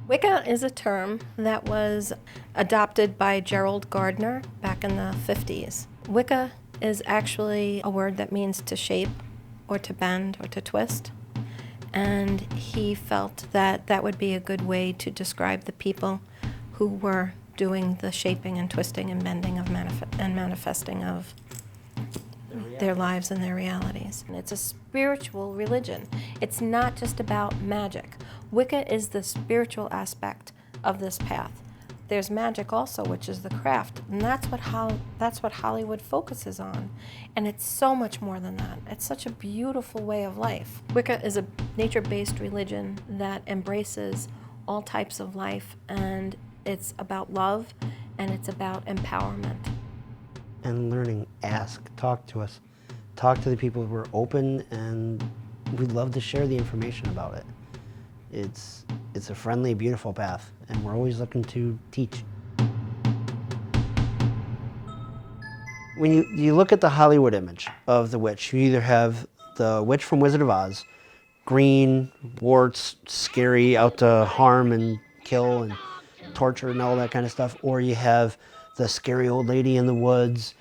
Wicca is a term that was adopted by Gerald Gardner back in the 50s. Wicca is actually a word that means to shape or to bend or to twist. And he felt that that would be a good way to describe the people who were doing the shaping and twisting and bending of manifesting of their lives and their realities. And it's a spiritual religion. It's not just about magic. Wicca is the spiritual aspect of this path. There's magic also, which is the craft, and that's what Hollywood focuses on. And it's so much more than that. It's such a beautiful way of life. Wicca is a nature-based religion that embraces all types of life, and it's about love, and it's about empowerment. And learning, ask, talk to us. Talk to the people who are open, and we'd love to share the information about it. It's a friendly, beautiful path, and we're always looking to teach. When you look at the Hollywood image of the witch, you either have the witch from Wizard of Oz, green, warts, scary, out to harm and kill and torture and all that kind of stuff, or you have the scary old lady in the woods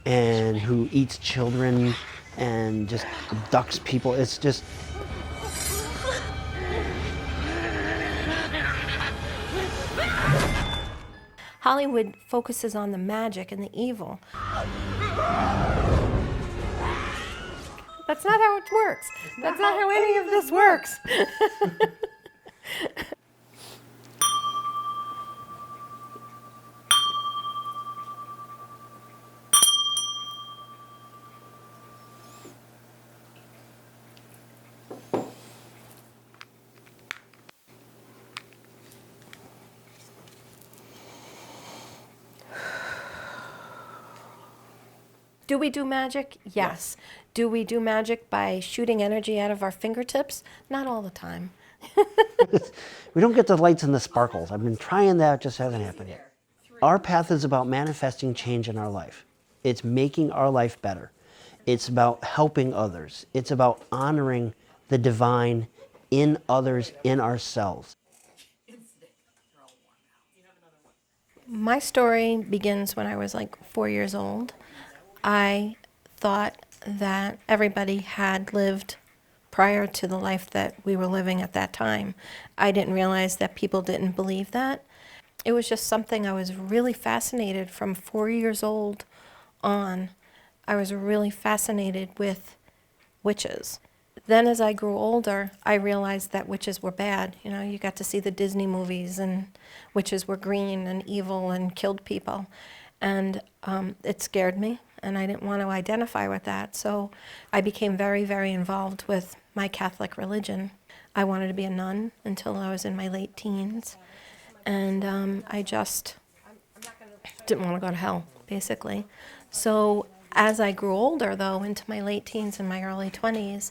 and who eats children and just abducts people. It's just... Hollywood focuses on the magic and the evil. That's not how it works. That's not how any of this works. Do we do magic? Yes. Do we do magic by shooting energy out of our fingertips? Not all the time. We don't get the lights and the sparkles. I've been trying that, it just hasn't happened yet. Our path is about manifesting change in our life. It's making our life better. It's about helping others. It's about honoring the divine in others, in ourselves. My story begins when I was like 4 years old. I thought that everybody had lived prior to the life that we were living at that time. I didn't realize that people didn't believe that. It was just something I was really fascinated from 4 years old on. I was really fascinated with witches. Then as I grew older, I realized that witches were bad. You know, you got to see the Disney movies and witches were green and evil and killed people. And it scared me, and I didn't want to identify with that. So I became very, very involved with my Catholic religion. I wanted to be a nun until I was in my late teens. And I just didn't want to go to hell, basically. So as I grew older, though, into my late teens and my early 20s,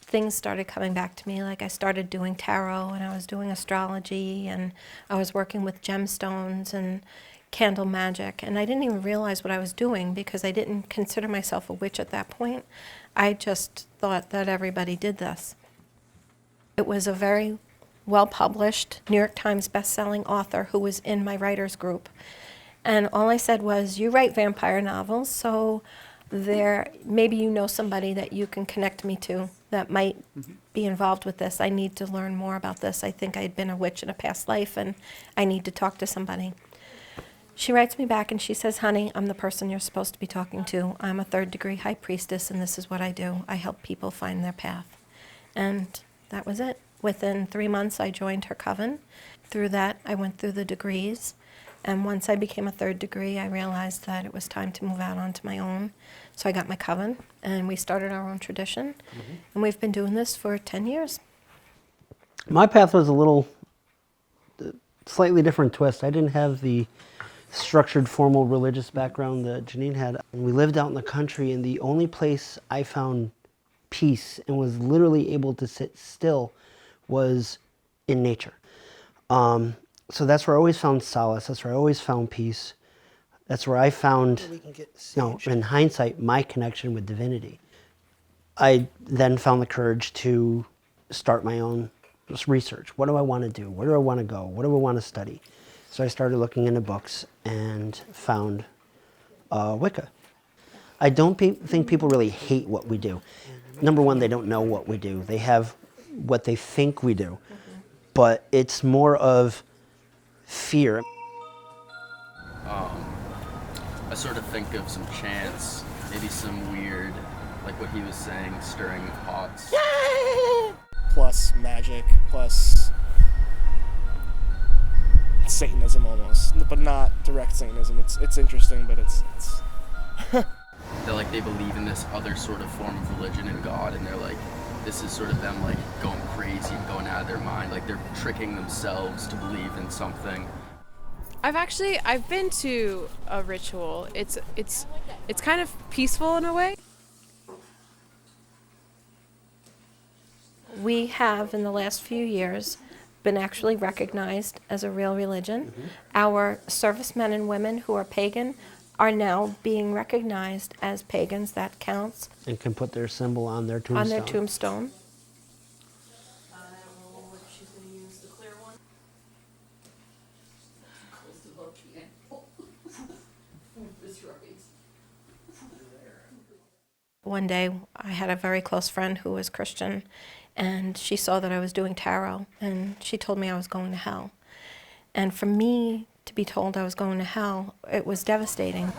things started coming back to me. Like I started doing tarot, and I was doing astrology, and I was working with gemstones and candle magic, and I didn't even realize what I was doing because I didn't consider myself a witch at that point. I just thought that everybody did this. It was a very well-published New York Times best-selling author who was in my writers group, and all I said was, you write vampire novels, so maybe you know somebody that you can connect me to that might be involved with this. I need to learn more about this. I think I'd been a witch in a past life, and I need to talk to somebody. She writes me back and she says, honey, I'm the person you're supposed to be talking to. I'm a third-degree high priestess, and this is what I do. I help people find their path. And that was it. Within 3 months, I joined her coven. Through that, I went through the degrees. And once I became a third degree, I realized that it was time to move out onto my own. So I got my coven, and we started our own tradition. And we've been doing this for 10 years. My path was a little slightly different twist. I didn't have the structured, formal religious background that Janine had. We lived out in the country, and the only place I found peace and was literally able to sit still was in nature. So that's where I always found solace. That's where I always found peace. That's where I found, in hindsight, my connection with divinity. I then found the courage to start my own just research. What do I want to do? Where do I want to go? What do I want to study? So I started looking into books and found Wicca. I don't think people really hate what we do. Number one, they don't know what we do. They have what they think we do. But it's more of fear. I sort of think of some chants, maybe some weird, like what he was saying, stirring of pots. Plus magic, plus Satanism almost, but not direct Satanism. It's interesting, but it's They're like, they believe in this other sort of form of religion and God, and they're like, this is sort of them like going crazy and going out of their mind, like they're tricking themselves to believe in something. I've been to a ritual. It's kind of peaceful in a way. We have, in the last few years, been actually recognized as a real religion. Our servicemen and women who are pagan are now being recognized as pagans. That counts. And can put their symbol on their tombstone. On their tombstone. One day, I had a very close friend who was Christian, and she saw that I was doing tarot, and she told me I was going to hell. And for me to be told I was going to hell, it was devastating.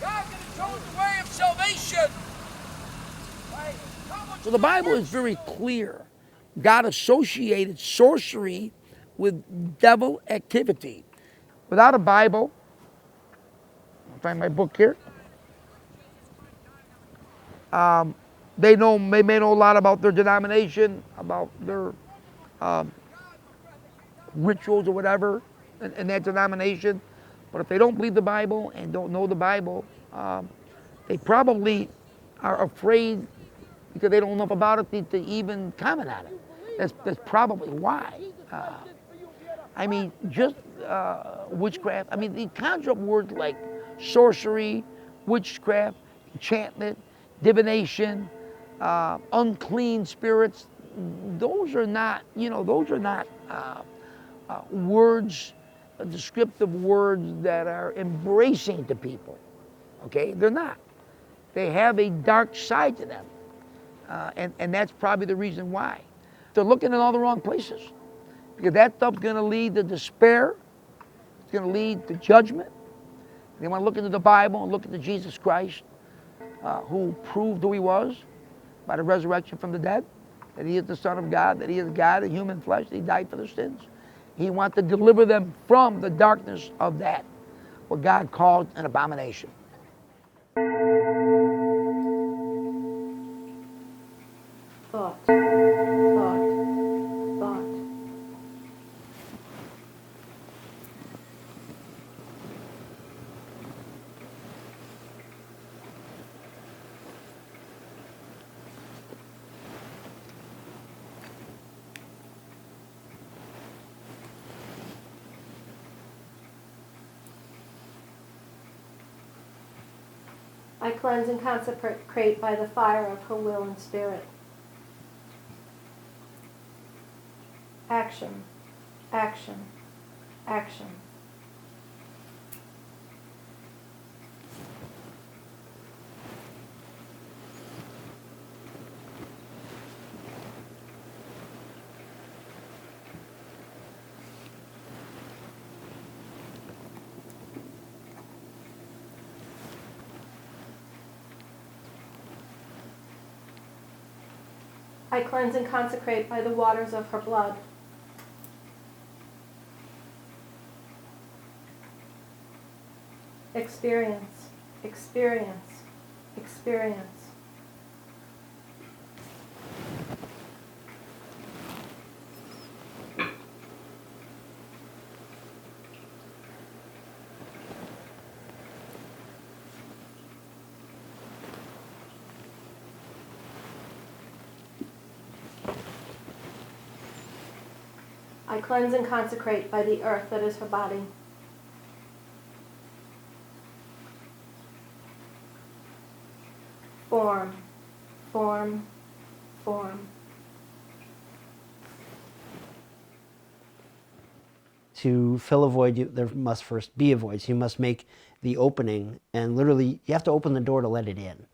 God chose the way of salvation. So the Bible is very clear. God associated sorcery with devil activity. Without a Bible, I'll find my book here. They may know a lot about their denomination, about their rituals or whatever in that denomination. But if they don't believe the Bible and don't know the Bible, they probably are afraid because they don't know enough about it to even comment on it. That's probably why. I mean, just witchcraft. I mean, they conjure up words like sorcery, witchcraft, enchantment, divination, unclean spirits. Those are not, words, descriptive words that are embracing to people. Okay, they're not. They have a dark side to them, and that's probably the reason why. They're looking in all the wrong places, because that stuff's going to lead to despair. It's going to lead to judgment. They want to look into the Bible and look into Jesus Christ, who proved who he was by the resurrection from the dead, that he is the Son of God, that he is God in human flesh, that he died for their sins. He wants to deliver them from the darkness of that, what God called an abomination. Thought, thought, thought. I cleanse and consecrate by the fire of her will and spirit. Action, action, action. I cleanse and consecrate by the waters of her blood. Experience, experience, experience. I cleanse and consecrate by the earth that is her body. Form, form, form. to fill a void, there must first be a void. So you must make the opening, and literally you have to open the door to let it in.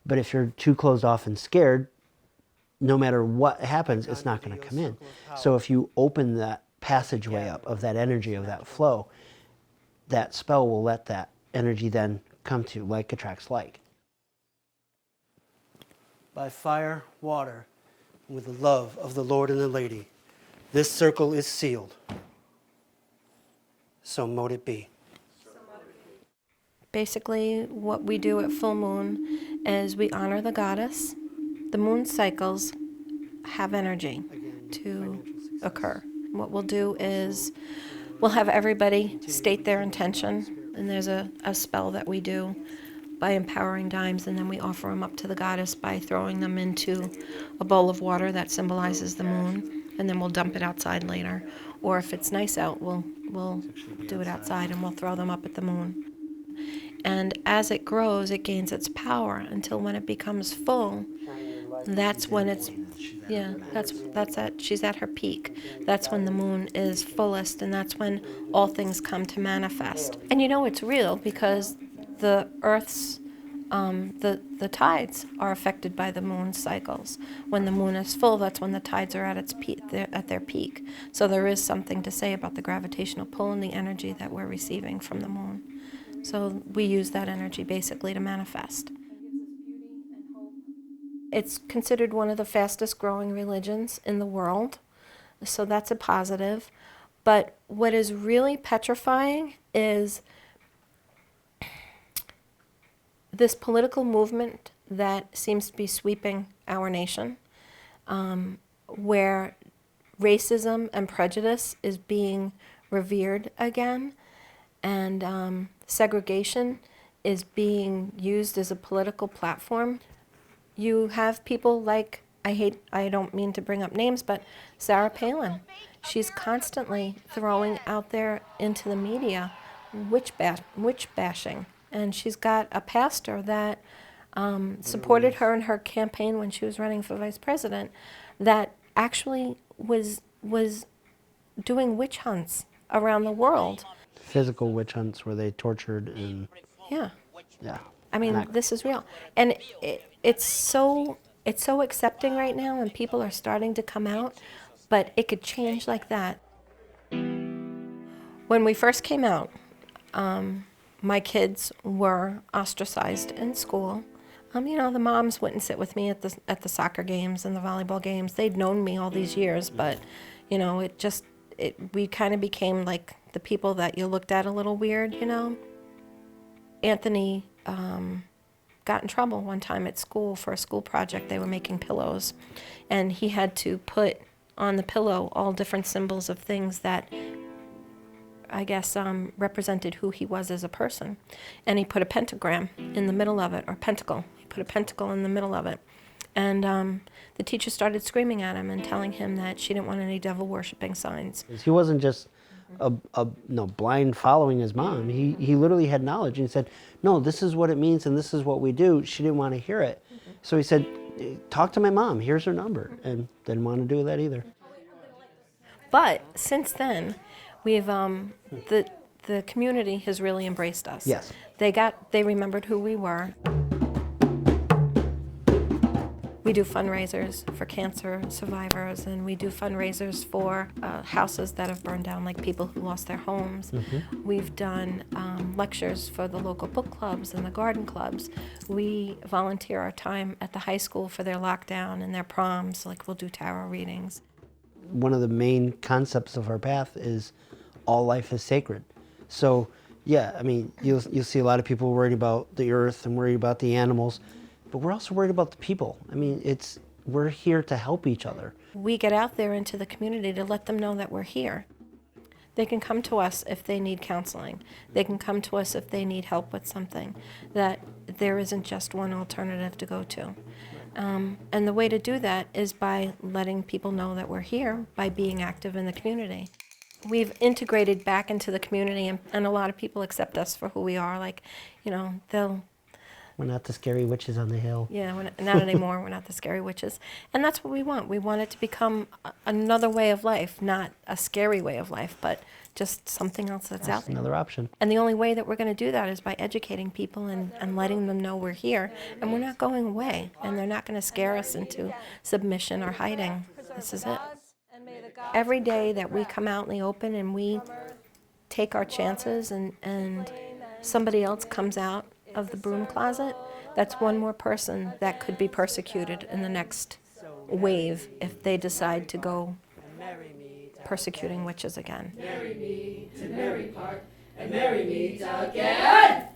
But if you're too closed off and scared, no matter what happens, it's not going to come in. So if you open that passageway up of that energy, of that flow, that spell will let that energy then come to. Like attracts like. By fire, water, with the love of the Lord and the Lady, this circle is sealed. So mote it be. Basically, what we do at full moon is we honor the goddess. The moon cycles have energy to occur. What we'll do is we'll have everybody state their intention, and there's a spell that we do by empowering dimes, and then we offer them up to the goddess by throwing them into a bowl of water that symbolizes the moon, and then we'll dump it outside later. Or if it's nice out, we'll do it outside and we'll throw them up at the moon. And as it grows, it gains its power until when it becomes full, that's when it's, yeah, she's at her peak. That's when the moon is fullest, and that's when all things come to manifest. And you know it's real because the Earth's, the tides are affected by the moon cycles. When the moon is full, that's when the tides are at its peak, at their peak. So there is something to say about the gravitational pull and the energy that we're receiving from the moon. So we use that energy basically to manifest. It's considered one of the fastest growing religions in the world, so that's a positive. But what is really petrifying is this political movement that seems to be sweeping our nation, where racism and prejudice is being revered again, and segregation is being used as a political platform. You have people like, I don't mean to bring up names, but Sarah Palin. She's constantly throwing out there into the media witch bashing. And she's got a pastor that supported her in her campaign when she was running for vice president that actually was doing witch hunts around the world. Physical witch hunts where they tortured and... Yeah. Yeah. I mean, this is real. And it's so accepting right now, and people are starting to come out, but it could change like that. When we first came out, my kids were ostracized in school. You know, the moms wouldn't sit with me at the soccer games and the volleyball games. They'd known me all these years, but, you know, we kind of became like the people that you looked at a little weird, you know. Anthony got in trouble one time at school for a school project. They were making pillows, and he had to put on the pillow all different symbols of things that I guess represented who he was as a person. And he put a pentagram in the middle of it, or pentacle. He put a pentacle in the middle of it. And the teacher started screaming at him and telling him that she didn't want any devil worshipping signs. He wasn't just blind following his mom. He literally had knowledge, and he said, no, this is what it means and this is what we do. She didn't want to hear it. So he said, talk to my mom, here's her number, and didn't want to do that either. But since then, we've the community has really embraced us. Yes. They remembered who we were. We do fundraisers for cancer survivors, and we do fundraisers for houses that have burned down, like people who lost their homes. Mm-hmm. We've done lectures for the local book clubs and the garden clubs. We volunteer our time at the high school for their lockdown and their proms, like we'll do tarot readings. One of the main concepts of our path is all life is sacred. So, yeah, I mean, you'll see a lot of people worried about the earth and worried about the animals, but we're also worried about the people. I mean, we're here to help each other. We get out there into the community to let them know that we're here. They can come to us if they need counseling. They can come to us if they need help with something, that there isn't just one alternative to go to. And the way to do that is by letting people know that we're here, by being active in the community. We've integrated back into the community, and a lot of people accept us for who we are. Like, you know, We're not the scary witches on the hill. Yeah, not anymore. We're not the scary witches. And that's what we want. We want it to become another way of life, not a scary way of life, but just something else that's out there. Another option. And the only way that we're going to do that is by educating people and letting them know we're here. And we're not going away. And they're not going to scare us into submission or hiding. This is it. Every day that we come out in the open and we take our chances and somebody else comes out of the broom closet, that's one more person that could be persecuted in the next wave if they decide to go persecuting witches again. Marry me to marry part and marry me again.